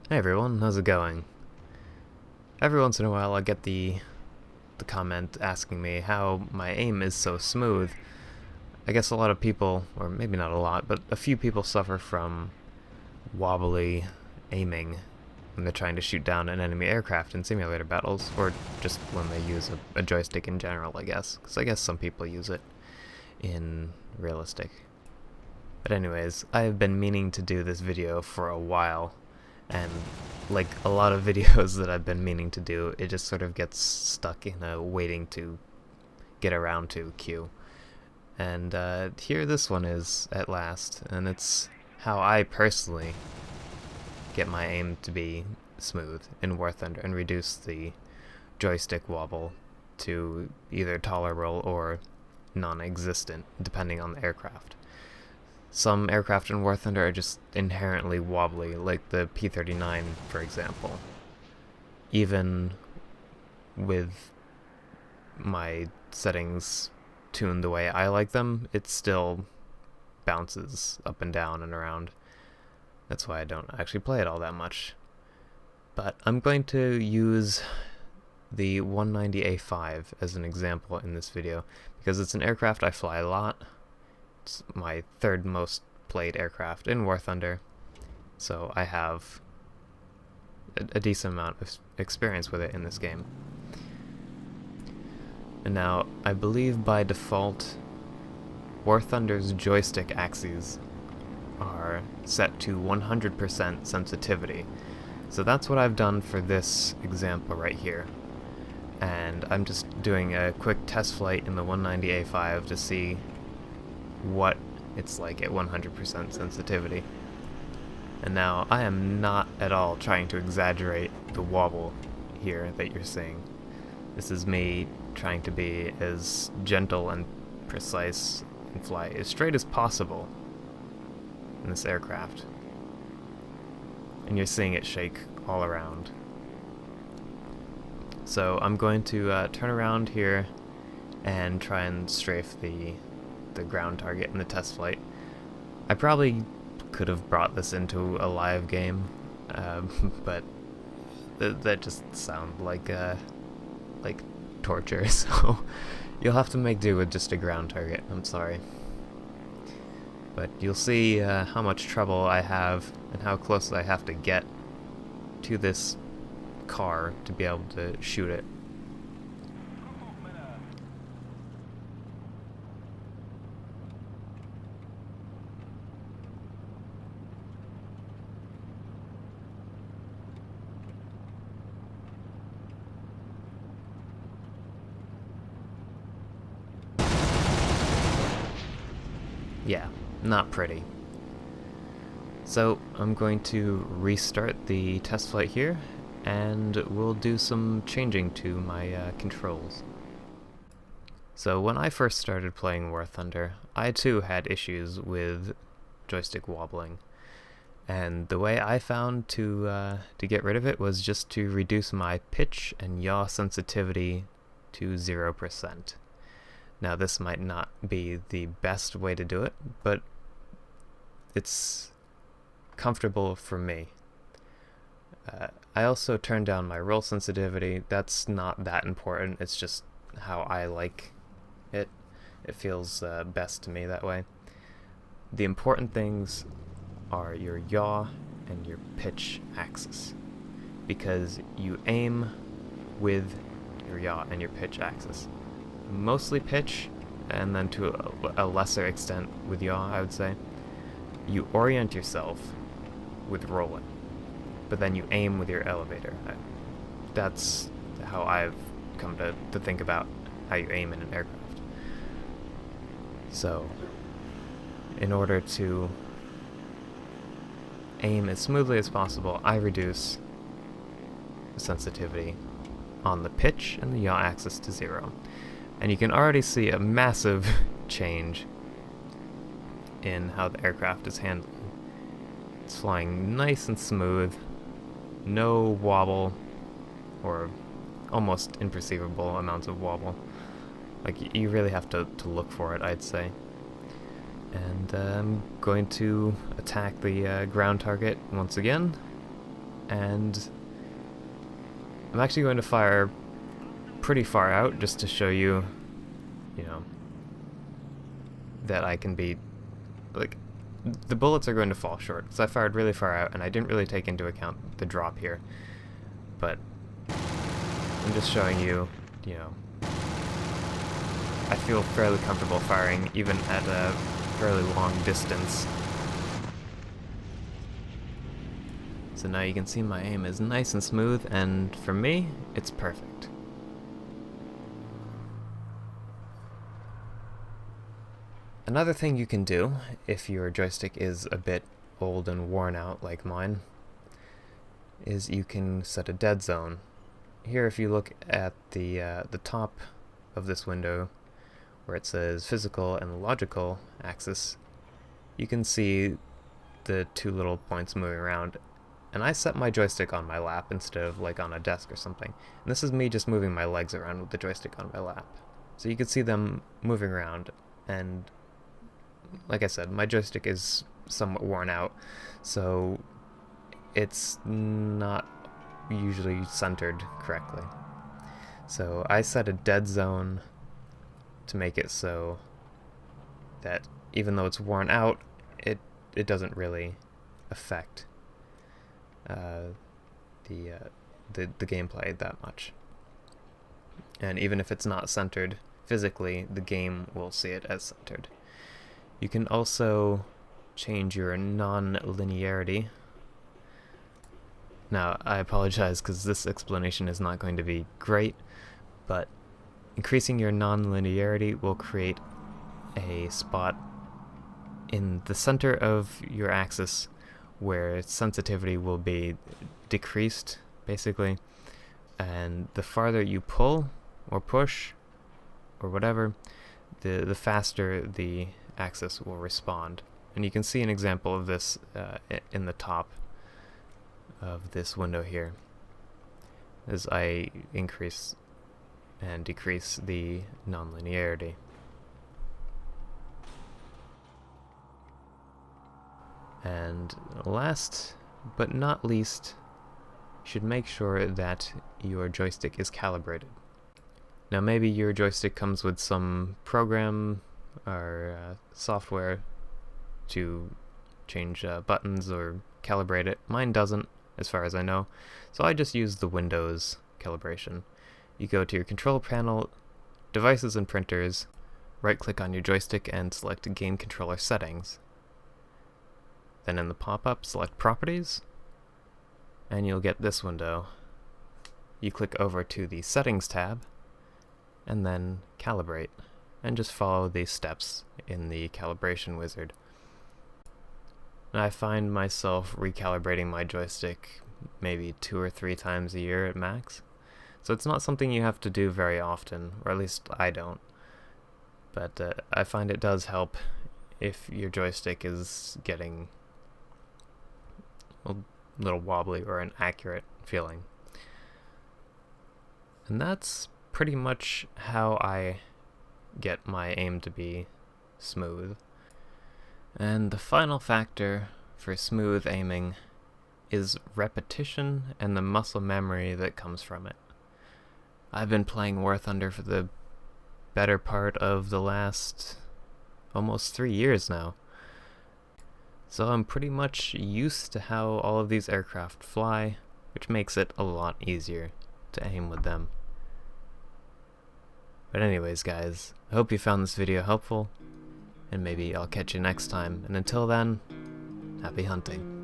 Hey everyone, how's it going? Every once in a while I get the comment asking me how my aim is so smooth. I guess a lot of people, or maybe not a lot, but a few people suffer from wobbly aiming when they're trying to shoot down an enemy aircraft in simulator battles, or just when they use a joystick in general, I guess. Because I guess some people use it in realistic. But anyways, I have been meaning to do this video for a while, and like a lot of videos that I've been meaning to do, it just sort of gets stuck in a waiting to get around to queue. And here this one is at last, and it's how I personally get my aim to be smooth in War Thunder and reduce the joystick wobble to either tolerable or non-existent, depending on the aircraft. Some aircraft in War Thunder are just inherently wobbly, like the P-39, for example. Even with my settings tuned the way I like them, it still bounces up and down and around. That's why I don't actually play it all that much. But I'm going to use the 190A5 as an example in this video, because it's an aircraft I fly a lot. It's my third most played aircraft in War Thunder, so I have a decent amount of experience with it in this game. And now, I believe by default, War Thunder's joystick axes are set to 100% sensitivity. So that's what I've done for this example right here. And I'm just doing a quick test flight in the 190A5 to see what it's like at 100% sensitivity. And now I am not at all trying to exaggerate the wobble here that you're seeing. This is me trying to be as gentle and precise and fly as straight as possible in this aircraft. And you're seeing it shake all around. So I'm going to turn around here and try and strafe the ground target in the test flight. I probably could have brought this into a live game, but that just sounds like torture, so you'll have to make do with just a ground target. I'm sorry. But you'll see how much trouble I have and how close I have to get to this car to be able to shoot it. Yeah, not pretty. So I'm going to restart the test flight here, and we'll do some changing to my controls. So when I first started playing War Thunder, I too had issues with joystick wobbling. And the way I found to get rid of it was just to reduce my pitch and yaw sensitivity to 0%. Now this might not be the best way to do it, but it's comfortable for me. I also turned down my roll sensitivity. That's not that important, it's just how I like it. It feels best to me that way. The important things are your yaw and your pitch axis, because you aim with your yaw and your pitch axis. Mostly pitch, and then to a lesser extent with yaw, I would say. You orient yourself with rolling, but then you aim with your elevator. That's how I've come to think about how you aim in an aircraft. So, in order to aim as smoothly as possible, I reduce the sensitivity on the pitch and the yaw axis to 0. And you can already see a massive change in how the aircraft is handling. It's flying nice and smooth, no wobble, or almost imperceivable amounts of wobble. Like, you really have to look for it, I'd say. And I'm going to attack the ground target once again, and I'm actually going to fire pretty far out just to show you, you know, that I can be, like, the bullets are going to fall short, so I fired really far out, and I didn't really take into account the drop here, but I'm just showing you, you know, I feel fairly comfortable firing even at a fairly long distance. So now you can see my aim is nice and smooth, and for me, it's perfect. Another thing you can do, if your joystick is a bit old and worn out like mine, is you can set a dead zone. Here, if you look at the top of this window, where it says physical and logical axis, you can see the two little points moving around. And I set my joystick on my lap instead of like on a desk or something. And this is me just moving my legs around with the joystick on my lap. So you can see them moving around, and like I said, my joystick is somewhat worn out, so it's not usually centered correctly. So I set a dead zone to make it so that even though it's worn out, it doesn't really affect the gameplay that much. And even if it's not centered physically, the game will see it as centered. You can also change your non-linearity. Now, I apologize because this explanation is not going to be great, but increasing your non-linearity will create a spot in the center of your axis where sensitivity will be decreased, basically, and the farther you pull or push or whatever, the faster the axis will respond. And you can see an example of this in the top of this window here, as I increase and decrease the non-linearity. And last but not least, you should make sure that your joystick is calibrated. Now maybe your joystick comes with some program or software to change buttons or calibrate it. Mine doesn't, as far as I know, so I just use the Windows calibration. You go to your control panel, devices and printers, right click on your joystick and select game controller settings. Then in the pop-up, select properties, and you'll get this window. You click over to the settings tab, and then calibrate, and just follow these steps in the calibration wizard. And I find myself recalibrating my joystick maybe 2 or 3 times a year at max. So it's not something you have to do very often, or at least I don't. But I find it does help if your joystick is getting a little wobbly or inaccurate feeling. And that's pretty much how I get my aim to be smooth. And the final factor for smooth aiming is repetition and the muscle memory that comes from it. I've been playing War Thunder for the better part of the last almost 3 years now. So I'm pretty much used to how all of these aircraft fly, which makes it a lot easier to aim with them. But anyways guys, I hope you found this video helpful, and maybe I'll catch you next time, and until then, happy hunting.